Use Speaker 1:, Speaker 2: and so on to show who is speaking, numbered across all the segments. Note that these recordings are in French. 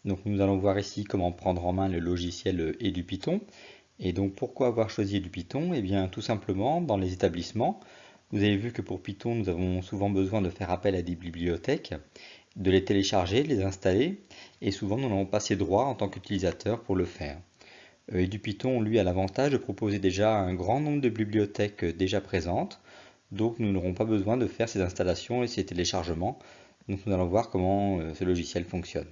Speaker 1: Donc nous allons voir ici comment prendre en main le logiciel EduPython. Et donc pourquoi avoir choisi EduPython? Eh bien tout simplement dans les établissements, vous avez vu que pour Python nous avons souvent besoin de faire appel à des bibliothèques, de les télécharger, de les installer, et souvent nous n'avons pas ces droits en tant qu'utilisateur pour le faire. EduPython lui a l'avantage de proposer déjà un grand nombre de bibliothèques déjà présentes, donc nous n'aurons pas besoin de faire ces installations et ces téléchargements. Donc nous allons voir comment ce logiciel fonctionne.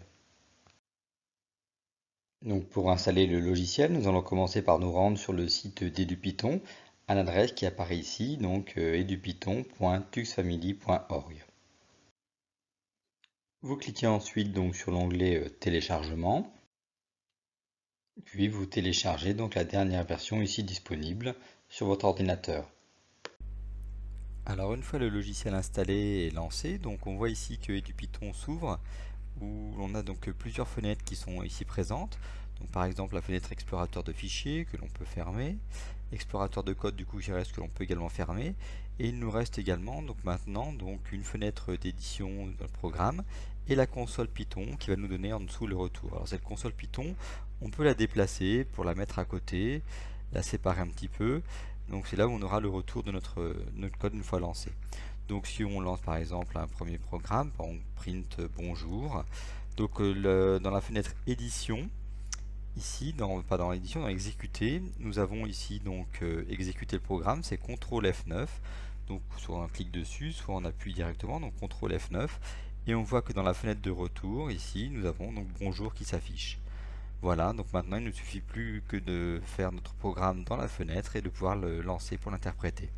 Speaker 1: Donc pour installer le logiciel, nous allons commencer par nous rendre sur le site d'EduPython à l'adresse qui apparaît ici, donc edupython.tuxfamily.org. Vous cliquez ensuite donc sur l'onglet téléchargement, puis vous téléchargez donc la dernière version ici disponible sur votre ordinateur. Alors une fois le logiciel installé et lancé, donc on voit ici que EduPython s'ouvre, où on a donc plusieurs fenêtres qui sont ici présentes. Donc par exemple la fenêtre explorateur de fichiers que l'on peut fermer, explorateur de code du coup qui reste que l'on peut également fermer, et il nous reste également donc maintenant donc une fenêtre d'édition d'un programme et la console Python qui va nous donner en dessous le retour. Alors cette console Python, on peut la déplacer pour la mettre à côté, la séparer un petit peu. Donc c'est là où on aura le retour de notre code une fois lancé. Donc si on lance par exemple un premier programme, on print bonjour. Donc dans la fenêtre édition, ici, pas dans l'édition, dans exécuter, nous avons ici donc exécuter le programme, c'est CTRL F9. Donc soit on clique dessus, soit on appuie directement, donc CTRL F9. Et on voit que dans la fenêtre de retour, ici, nous avons donc bonjour qui s'affiche. Voilà, donc maintenant il ne suffit plus que de faire notre programme dans la fenêtre et de pouvoir le lancer pour l'interpréter.